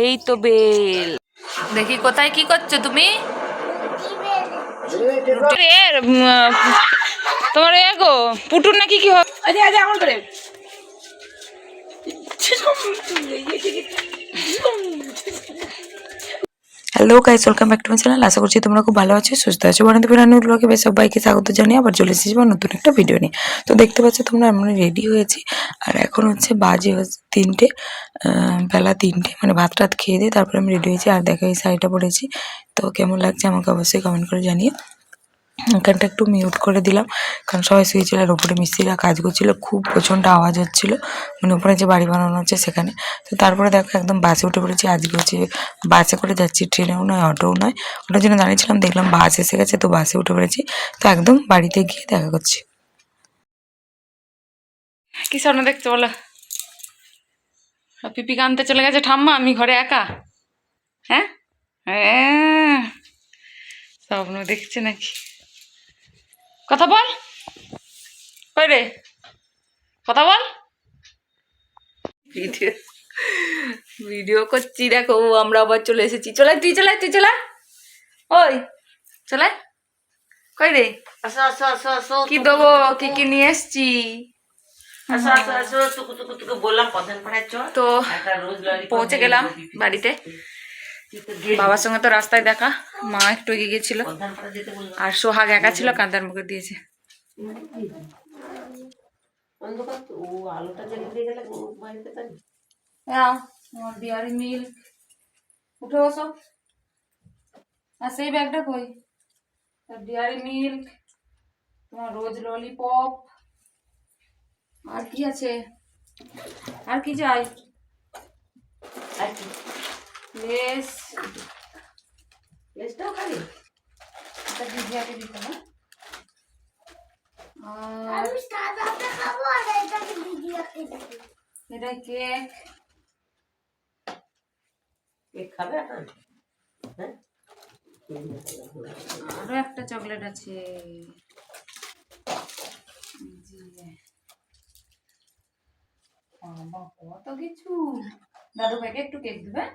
এই তো বেল। দেখি কোথায় কি করছো তুমি? তোমার এগো পুটুর নাকি কি হবে? আমার করে hello guys, welcome back to my channel. আশা করছি তোমরা খুব ভালো আছো, সুস্থ আছো। বানাতে বিরানি ব্লগে বেশ সবাইকে স্বাগত জানিয়ে আবার চলে এসেছি নতুন একটা ভিডিও নিয়ে। তো দেখতে পাচ্ছ তোমরা, আমরা রেডি হয়েছি আর এখন হচ্ছে বাজে তিনটে, বেলা 3টে, মানে ভাত টাত খেয়ে দিয়ে তারপরে আমি রেডি হয়েছি। আর দেখো এই শাড়িটা পরেছি, তো কেমন লাগছে আমাকে অবশ্যই কমেন্ট করে জানিয়ে। এখানটা একটু মিউট করে দিলাম কারণ সবাই শুয়েছিল আর উপরে মিস্ত্রিরা কাজ করছিল, খুব প্রচণ্ড আওয়াজ হচ্ছিল, মানে উপরে যে বাড়ি বানানো হচ্ছে সেখানে। তো তারপরে দেখো একদম বাসে উঠে পড়েছি। আজকে হচ্ছে বাসে করে যাচ্ছি, ট্রেনেও নয় অটোও নয়। ওটার জন্য দাঁড়িয়েছিলাম, দেখলাম বাস এসে গেছে, তো বাসে উঠে পড়েছি। তো একদম বাড়িতে গিয়ে দেখা করছি। কি স্বপ্ন দেখছো বলো? পিপি আনতে চলে গেছে ঠাম্মা, আমি ঘরে একা। হ্যাঁ হ্যাঁ, স্বপ্ন দেখছে নাকি? কথা বল, কই রে, কথা বল। ভিডিও ভিডিও করছি, দেখো আমরা আবার চলে এসেছি। চলে তুই চলে, তুই চলে, ওই চলে, কই রে? কি দেবো, কি কি নিয়ে এসছি? তো পৌঁছে গেলাম বাড়িতে। বাবার সঙ্গে তো রাস্তায় দেখা, মা একটু এগিয়ে গেছিল আর সোহাগ একা ছিল, কাঁদার মুখে দিয়েছে। ডিয়ারি মিল্ক, উঠে বসো। আর সেই ব্যাগটা কই? ডিয়ারি মিল্ক, তোমার রোজ ললিপপ, আর কি আছে, আর কি চাই? লেস, লেসটাও খালি এটা দিদিয়াকে দিতে না। আর আমি সাদাটা খাবো আর এটাকে দিদিয়াকে দেব। এটা কেক, কেক খাবে এখন? হ্যাঁ, আরো একটা চকলেট আছে। কত কিছু। দাদু ভাইকে একটু কেক দিবে।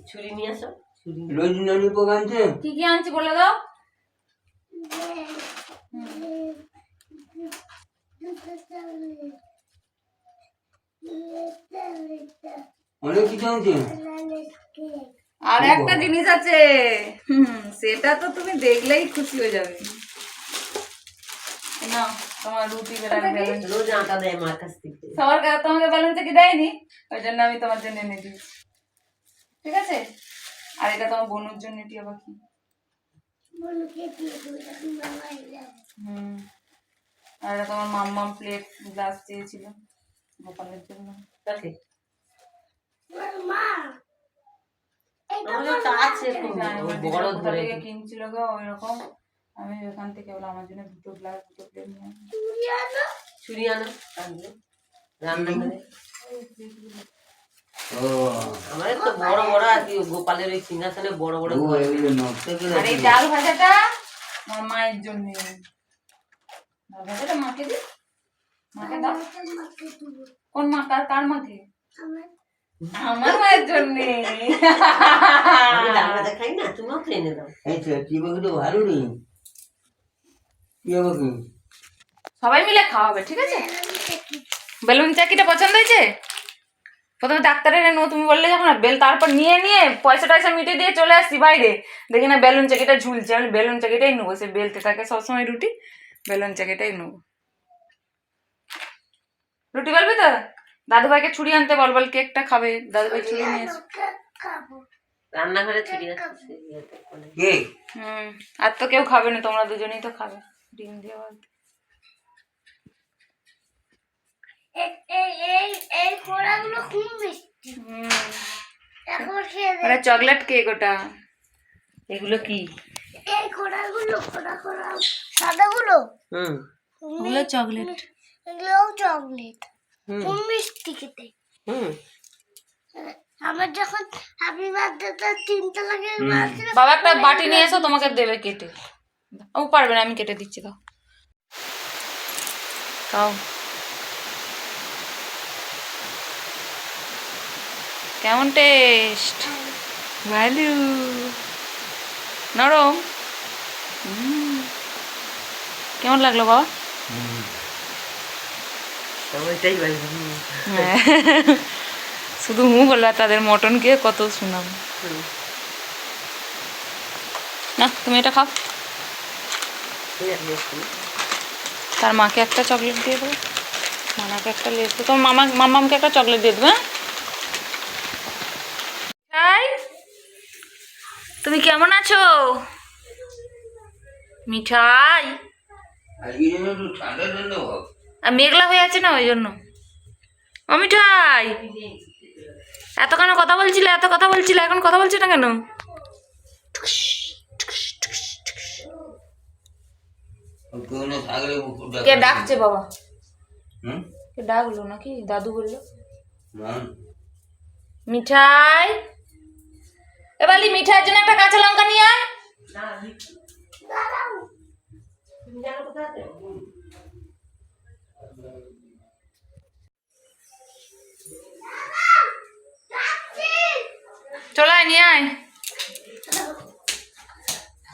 ছুরি নিয়ে আসো, কি কি আনছি বলে দাও। অনেক কিছু আনছে। আর একটা জিনিস আছে, সেটা তো তুমি দেখলেই খুশি হয়ে যাবে। না, তোমার রুটি বেলার ব্যালেন্স রোজ আটা দেয় মার কাছ থেকে। সবার কাছে তোমাকে ব্যালেন্স কি দেয়নি, ওই জন্য আমি তোমার জন্য এনে দিয়েছি, ঠিক আছে? আর এটা তোমার বোনের জন্য, এটি আবার কি? আর এটা তোমার মাম্মাম প্লেট গ্লাস চেয়েছিল গোপালের জন্য। কাকে? কিনছিল গো ওইরকম। আমি ওখান থেকে আমার জন্য দুটো গ্লাস, দুটো প্লেট নিয়ে ছুরি আনো রান্নাঘরে। আমাদের তো বড় বড় আর কি, গোপালের ওই সিংহাসনে বড় বড়। আর এই ডাল ভাজাটা আমার মায়ের জন্য। ডাল ভাজাটা মাকে দি, মাকে দাও। কোন মা? কার মাকে? আমার মায়ের জন্য। আমি ডাল ভাজা খাই না, তুমিও খেয়ে নে দাও। ভালো নেই, সবাই মিলে খাওয়া হবে, ঠিক আছে? বেলুন চাকিটা পছন্দ হয়েছে? প্রথমে ডাক্তারের এনে তুমি বললে যখন বেল, তারপর নিয়ে নিয়ে পয়সা টয়সা মিটিয়ে দিয়ে চলে আসছি বাইরে, দেখি না বেলুন চাকিটা ঝুলছে। আমি বেলুন চাকিটাই নেবো, সে বেলতে থাকে সবসময় রুটি, বেলুন চাকিটাই নেবো। রুটি বলবি তো? দাদু ভাইকে ছুরি আনতে বল, বল কেকটা খাবে। দাদু ভাই ছুরি নিয়ে এসে রান্নাঘরে ছুরি আছে। আর তো কেউ খাবে না, তোমরা দুজনেই তো খাবে ডিম দিয়ে। চকলেট কেক ওটা। এগুলো কি? সাদাগুলো ওগুলো চকলেট, এগুলোও চকলেট, খুব মিষ্টি খেতে। আমার যখন হ্যাপি বার্থডে 3টা লাগে, বাবা একটা বাটি নিয়ে এসো, তোমাকে দেবে কেটে। ও পারবে না, আমি কেটে দিচ্ছি। দাও, কেমন টেস্ট? ভালো নরম। কেমন লাগলো বাবা? হ্যাঁ শুধু বললো আর তাদের মটন খেয়ে কত শুনাম। না তুমি এটা খাও, তার মাকে একটা চকলেট দিয়ে দেবো, মামাকে একটা লেস দেবো, তোমার মামাকে একটা চকলেট দিয়ে দেবো। হ্যাঁ তুমি কেমন আছো মিঠাই? মেঘলা হয়ে আছে না ওই জন্য। ও মিঠাই এত কেন কথা বলছিলে, এত কথা বলছিলে, এখন কথা বলছি না কেন? কে ডাকছে বাবা? কে ডাকলো নাকি? দাদু বললো মিঠাই। এবারে মিঠাইয়ের জন্য একটা কাঁচা লঙ্কা নিয়ে আয়। চলে আয় নিয়ে আয়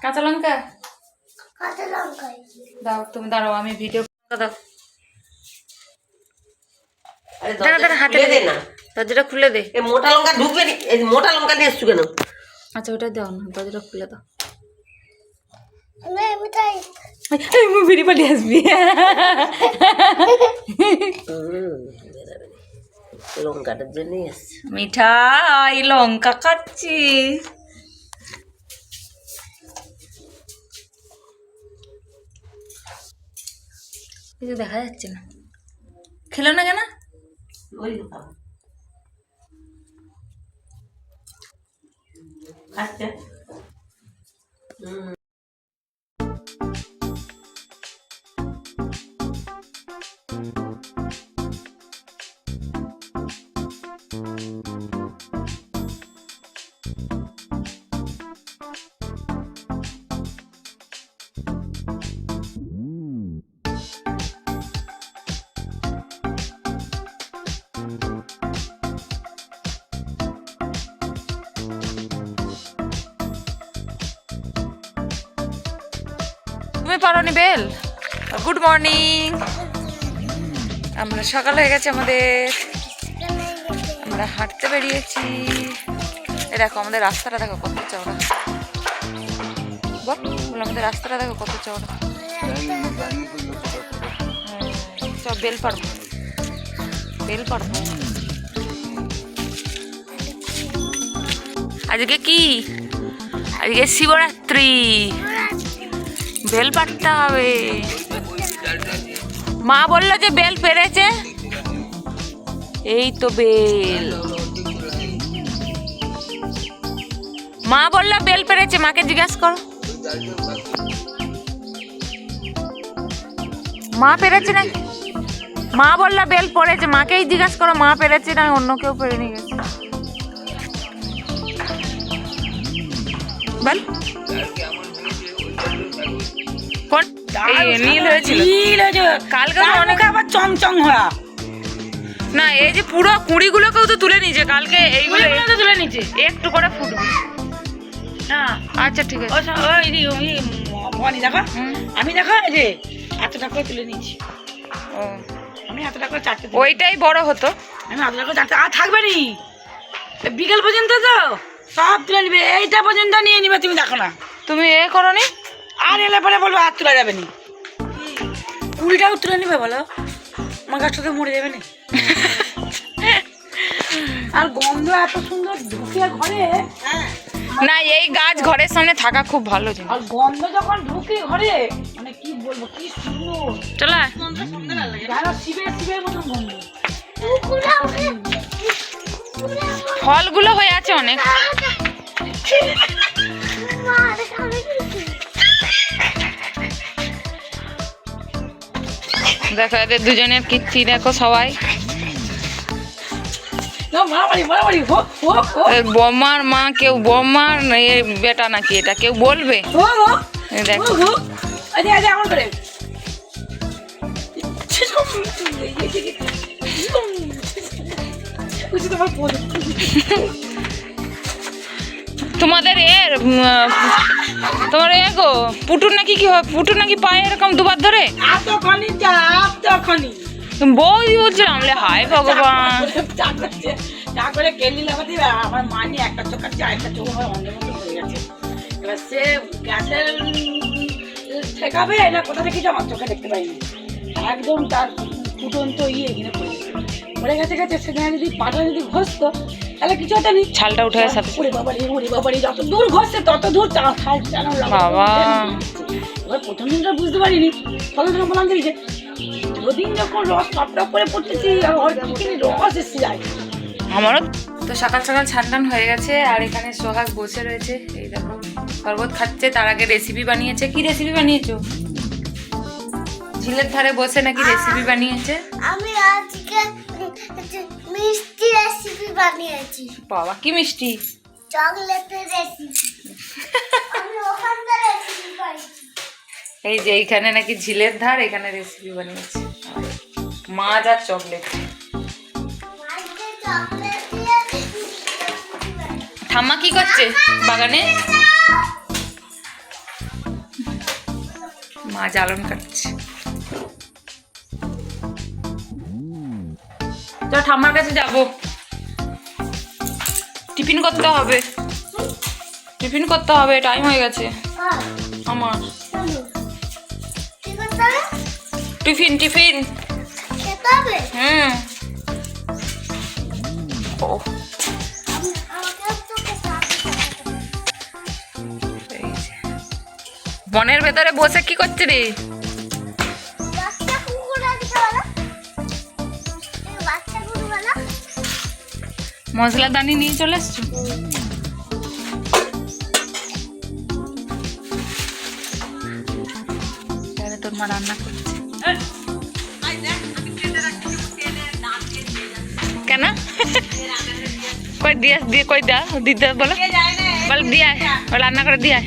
কাঁচা লঙ্কা। দাও তুমি, দাঁড়াও আমি ভিডিও দাও। হাতে দে না, দরজাটা খুলে দে। মোটা লঙ্কা ঢুকবে না, মোটা লঙ্কা নিয়ে এসছো কেন? আচ্ছা ওটা দাও না, দরজাটা খুলে দাও। ভিডিও পাঠিয়ে আসবি। লঙ্কাটার জন্য এসছে। মিঠাই লঙ্কা খাচ্ছি। কিছু দেখা যাচ্ছে না, খেলো না কেন? আচ্ছা তুমি পারোনি বেল? Good morning. আমরা সকাল হয়ে গেছে আমাদের, আমরা হাঁটতে বেরিয়েছি। এ দেখো আমাদের রাস্তাটা দেখো কত চওড়া। বল আমাদের রাস্তাটা দেখো কত চওড়া। সব বেল পারবো, বেল পারবো। আজকে কি? আজকে শিবরাত্রি, বেল পাড়তে হবে। মা বললো যে বেল পেরেছে, এই তো বেল। মা বললো বেল পেরেছে, মাকে জিজ্ঞাসা করো। মা পেরেছে না? মা বললো বেল পড়েছে, মাকেই জিজ্ঞাসা করো মা পেরেছে না অন্য কেউ পেরে নিয়ে গেছে। বল নীল হয়েছিল কালকে অনেক, আবার চমচম হওয়া না। এই যে পুরো কুড়িগুলোকেও তো তুলে নিয়েছে কালকে, এইগুলো তো তুলে নিয়েছে, একটু করে ফুটবে। আচ্ছা ঠিক আছে। আমি দেখো এই যে এতটা করে তুলে নিয়েছি। ও আমি এতটা করে চারটে, ওইটাই বড় হতো। আমি এতটা করে চারটে, আর থাকবে নি বিকেল পর্যন্ত তো সব তুলে নিবে। এইটা পর্যন্ত নিয়ে নিবে, তুমি দেখো না। তুমি এ করো নি? আর এলে পরে বলবো হাত তোলা যাবে নি, কুড়িটাও তুলে নিবে বলো, আমার গাছটা তো মরে যাবে না। আর গন্ধ এত সুন্দর ঢুকে ঘরে। না এই গাছ ঘরের সামনে থাকা খুব ভালো জিনিস। আর গন্ধ যখন ঢুকে ঘরে, মানে কি বলবো, কি সুন্দর। চলো শিবের শিবের মতন গন্ধ। ফলগুলো হয়ে আছে অনেক। দেখো এদের দুজনের কীর্তি দেখো সবাই। বৌমার মা, কেউ বৌমার বেটা নাকি এটা কেউ বলবে? দেখো খুশি তোমার পড়ে তোমাদের তোমার গো পুটুর নাকি কি হয়, পুটুর নাকি পায়ে এরকম দুবার ধরে এতখানি চাপ তখনই বৌদি বলছিলাম হায় ভগবান। চা করে কেলি লাগাতে আমার মা নিয়ে একটা চোখ আছে আরেকটা চোখ আমার অন্ধের মতো হয়ে গেছে। এবার সে গ্যাসের ঠেকাবে না কোথা থেকে আমার চোখে দেখতে পাইনি, একদম তার ফুটন্ত এখানে পড়ে গেছে গেছে সেখানে যদি পাটা যদি ঘষতো তাহলে কিছু হতো নি, ছালটা উঠে গেছে ওরে বাবারি যত দূর ঘষছে তত দূর খাল চালানো বাবা। এবার প্রথম দিনটা বুঝতে পারিনি, তখন বললাম যে দুদিন যখন রস টপ করে পড়তেছি রস এসে যায় আমারও। তো সকাল সকাল ছান হয়ে গেছে আর এখানে সোহাগ বসে রয়েছে, এই দেখো শরবত খাচ্ছে। তার আগে রেসিপি বানিয়েছে। কি রেসিপি বানিয়েছো? ঝিলের ধারে বসে নাকি রেসিপি বানিয়েছে। আমি আজকে মিষ্টি রেসিপি বানিয়েছি। বাবা কি মিষ্টি? চকলেটের রেসিপি। আমি ওখানকার রেসিপি বানিয়েছি। এই যে এইখানে নাকি ঝিলের ধার, এখানে রেসিপি বানিয়েছে মাছ আর চকলেট। আজকে চকলেট দিয়ে ঠাম্মা কি করছে বাগানে? মা জ্বালন কাটছে। তো ঠাম্মার কাছে যাব, টিফিন করতে হবে, টিফিন করতে হবে, টাইম হয়ে গেছে আমার। কি করতে হবে? টিফিন টিফিন খেতে হবে? ও আমাকে একটু খেতে হবে। এই যে। বনের ভেতরে বসে কি করছে রে? বাচ্চা কুকুর আজকে বলো, বাচ্চা কুকুর বলো। মশলা দানি নিয়ে চলে এসছো? তোর মা রান্না করছে কেন? কই দিয়া দিয়ে কই দা দিদা বলো, বল দিয়া রান্না করে দিয়া।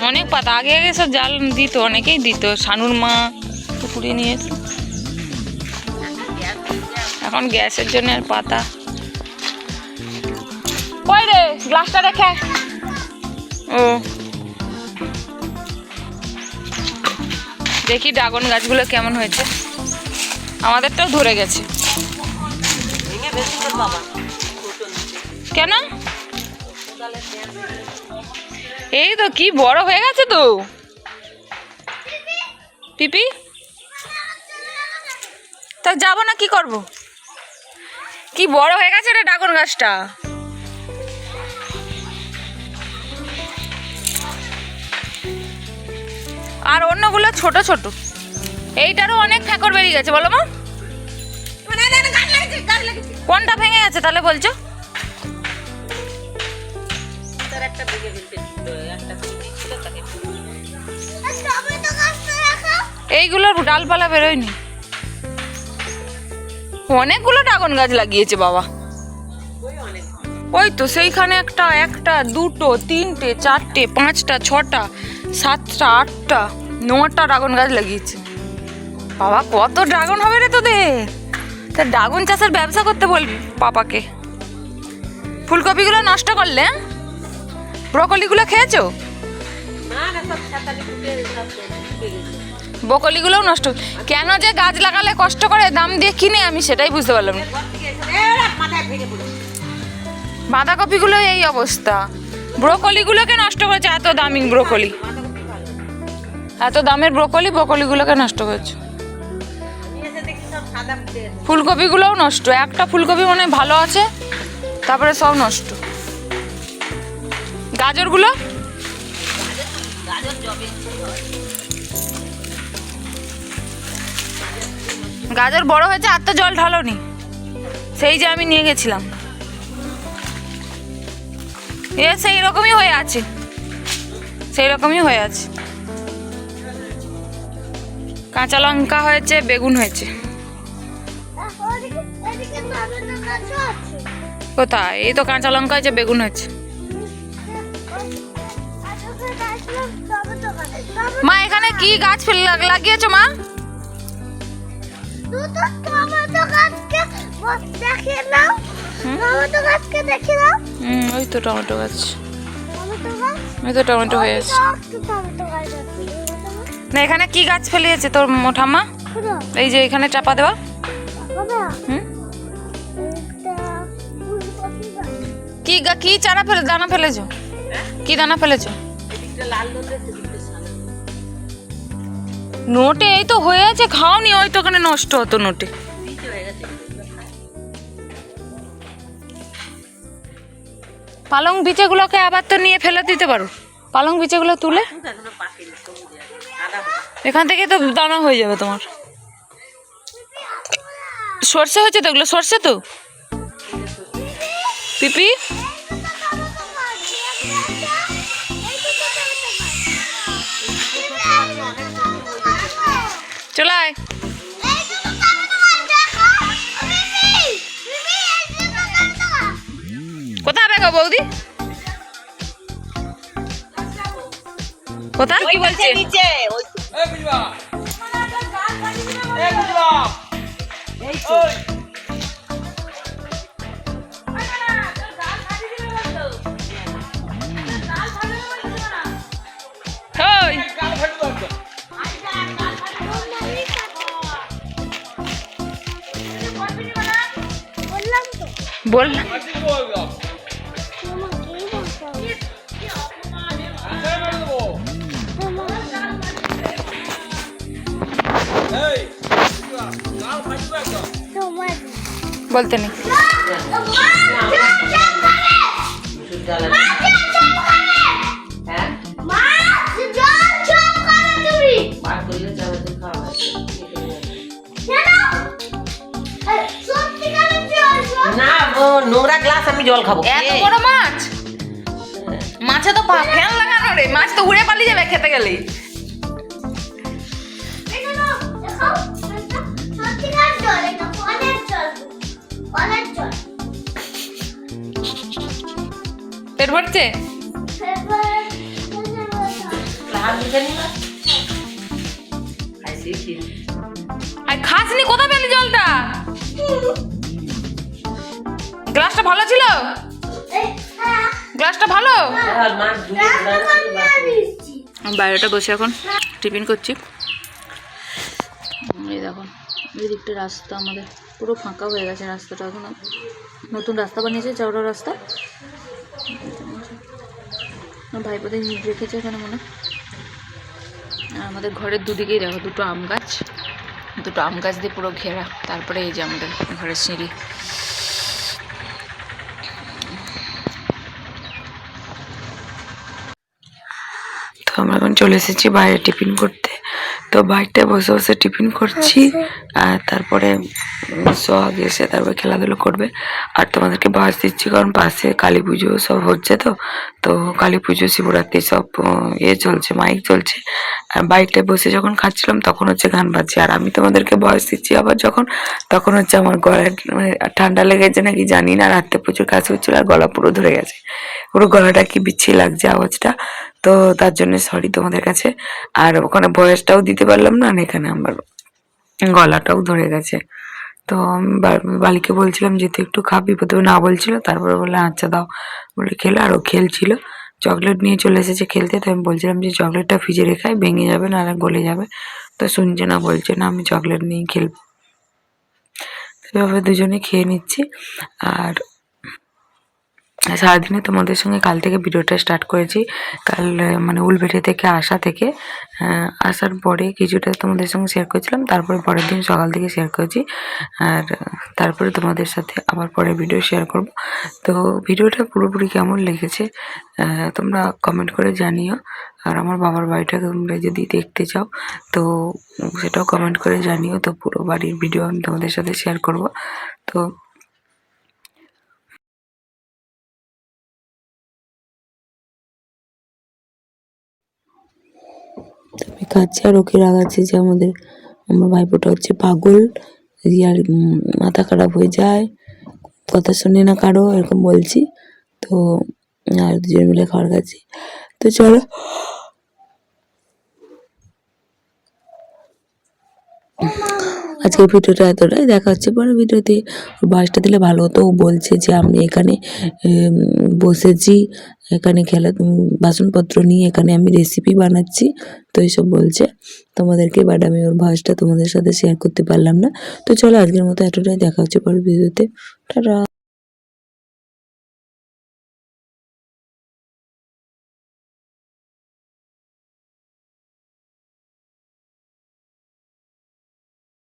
অনেক পাতা আগে আগে সব জাল দিত, অনেকেই দিত। শানুর মা পুকুরে নিয়ে, এখন গ্যাসের জন্য আর পাতা কই রে? গ্লাসটা রেখে ও দেখি ড্রাগন গাছগুলো কেমন হয়েছে। আমাদেরটাও ধরে গেছে কেন? এই তো কি বড় হয়ে গেছে তো পিপি। তা যাবো না, কি করব? কি বড় হয়ে গেছে রে ড্রাগন গাছটা। আর অন্যগুলো ছোট ছোট, এইটারও অনেক ফেকর বেরিয়ে গেছে বলো মা। কোনটা ভেঙে গেছে তাহলে বলছো? এইগুলোর ডালপালা বেরোয়নি। অনেকগুলো ড্রাগন গাছ লাগিয়েছে বাবা। ওই তো সেইখানে একটা, একটা দুটো তিনটে চারটে পাঁচটা ছটা সাতটা আটটা নটা ড্রাগন গাছ লাগিয়েছে বাবা। কত ড্রাগন হবে রে তোদের? তা ড্রাগন চাষের ব্যবসা করতে বলবি পাপাকে। ফুলকপিগুলো নষ্ট করলে, ব্রকলিগুলো খেয়েছো? ব্রকলিগুলোও নষ্ট। কেন যে গাছ লাগালে কষ্ট করে দাম দিয়ে কিনে, আমি সেটাই বুঝতে পারলাম না। বাঁধাকপিগুলো এই অবস্থা, ব্রকলিগুলোকে নষ্ট করেছে। এত দামি ব্রকলি, এত দামের ব্রকলি, ব্রকলিগুলোকে নষ্ট করেছে। ফুলকপিগুলোও নষ্ট। একটা ফুলকপি মনে হয় ভালো আছে, তারপরে সব নষ্ট। গাজরগুলো গাজর বড় হয়েছে, আর তো জল ঢালোনি। সেই যে আমি নিয়ে গেছিলাম, এ সেই রকমই হয়ে আছে, সেই রকমই হয়ে আছে। কাঁচা লঙ্কা হয়েছে, বেগুন হয়েছে। কোথায়? এই তো কাঁচা লঙ্কা হয়েছে, বেগুন হয়েছে। মা এখানে কি গাছ লাগিয়েছো মা? দুটো টমেটো গাছকে দেখিয়ে দাও। টমেটো গাছকে দেখিয়ে দাও। ওই তো টমেটো গাছ, টমেটো গাছ, ওই তো টমেটো হয়ে আছে। টমেটো গাছ আছে। না এখানে কি গাছ ফেলিয়েছে তোর ঠাম্মা? এই যে এখানে চাপা দেওয়া। কি চারা দানা ফেলেছো? কি দানা ফেলেছো? নোটে এই তো হয়ে আছে, খাওনি, ওই তো ওখানে নষ্ট হতো নোটে। পালং বিচেগুলোকে আবার তো নিয়ে ফেলে দিতে পারো, পালং বিচেগুলো তুলে এখান থেকে তো দানা হয়ে যাবে তোমার। সর্ষে হয়েছে তো, এগুলো সর্ষে তো। পিপি চলে আয়। কোথায় হবে গো বৌদি? কোথায় কি বলছে? বল বলতে নেই। নোংরা গ্লাস আমি জল খাবো। এত বড় মাছ, মাছে তো ফ্যান লাগানো রে, মাছ তো উড়ে পালিয়ে যাবে খেতে গেলে। পেট ভরছে? আর খাসনি, কোথা পেলি জলটা? গ্লাসটা ভালো ছিল, গ্লাসটা ভালো। বাইরেটা বসে এখন টিফিন করছি। এই দেখুন এই দিকটা রাস্তা আমাদের পুরো ফাঁকা হয়ে গেছে, রাস্তাটা এখন নতুন রাস্তা বানিয়েছে, চওড়া রাস্তা। ভাইপোদের ইট রেখেছে এখানে মনে। আর আমাদের ঘরের দুদিকেই দেখো দুটো আম গাছ দিয়ে পুরো ঘেরা। তারপরে এই যে আমাদের ঘরের সিঁড়ি। তো আমরা এখন চলে এসেছি বাইরে টিফিন করতে। তো বাইরটায় বসে বসে টিফিন করছি, আর তারপরে সোহাগ এসে তারপরে খেলাধুলো করবে। আর তোমাদেরকে বাস দিচ্ছি কারণ পাশে কালী পুজো সব হচ্ছে, তো কালী পুজো শিবরাত্রি সব চলছে, মাইক চলছে। আর বাইকটায় বসে যখন খাচ্ছিলাম তখন হচ্ছে গান বাজছে, আর আমি তোমাদেরকে বয়স দিচ্ছি আবার তখন হচ্ছে আমার গলায় মানে ঠান্ডা লেগেছে নাকি জানি না, রাত্রে প্রচুর কাছে হচ্ছিল আর গলা পুরো ধরে গেছে, পুরো গলাটা কি বিচ্ছিরি লাগছে আওয়াজটা। তো তার জন্য সরি তোমাদের কাছে। আর ওখানে বয়সটাও দিতে পারলাম না, আর এখানে আমার গলাটাও ধরে গেছে। তো বালিকে বলছিলাম যে তুই একটু খাবি, প্রথমে না বলছিল, তারপরে বললে আচ্ছা দাও বলে খেলো। আর ও খেলছিল, চকলেট নিয়ে চলে এসেছে খেলতে। তো আমি বলছিলাম যে চকলেটটা ফ্রিজে রেখাই, ভেঙে যাবে না গলে যাবে। তো শুনছে না, বলছে না আমি চকলেট নিয়েই খেলবো। এভাবে দুজনে খেয়ে নিচ্ছি। আর সারাদিনে তোমাদের সঙ্গে কাল থেকে ভিডিওটা স্টার্ট করেছি। কাল মানে উলবেড়ে থেকে আসার পরে কিছুটা তোমাদের সঙ্গে শেয়ার করেছিলাম, তারপরে পরের দিন সকাল থেকে শেয়ার করেছি। আর তারপরে তোমাদের সাথে আবার পরে ভিডিও শেয়ার করব। তো ভিডিওটা পুরোপুরি কেমন লেগেছে তোমরা কমেন্ট করে জানিও। আর আমার বাবার বাড়িটা তোমরা যদি দেখতে চাও তো সেটাও কমেন্ট করে জানিও। তো পুরো বাড়ির ভিডিও আমি তোমাদের সাথে শেয়ার করব। তো আমি খাচ্ছি আর ওকে রাগাচ্ছি যে আমার ভাইপোটা হচ্ছে পাগল, আর মাথা খারাপ হয়ে যায়, কথা শুনে না কারো, এরকম বলছি। তো আর দুজন মিলে খাওয়ার খাচ্ছি। তো চলো আজকের ভিডিওটা এতটাই, দেখা হচ্ছে পরে ভিডিওতে। ওর বয়সটা দিলে ভালো হতো। ও বলছে যে আমি এখানে বসেছি, এখানে বাসনপত্র নিয়ে এখানে আমি রেসিপি বানাচ্ছি, তো এইসব বলছে তোমাদেরকে, বাট আমি ওর ভয়েসটা তোমাদের সাথে শেয়ার করতে পারলাম না। তো চলো আজকের মতো এতটাই, দেখা হচ্ছে পরে ভিডিওতে। টাটা।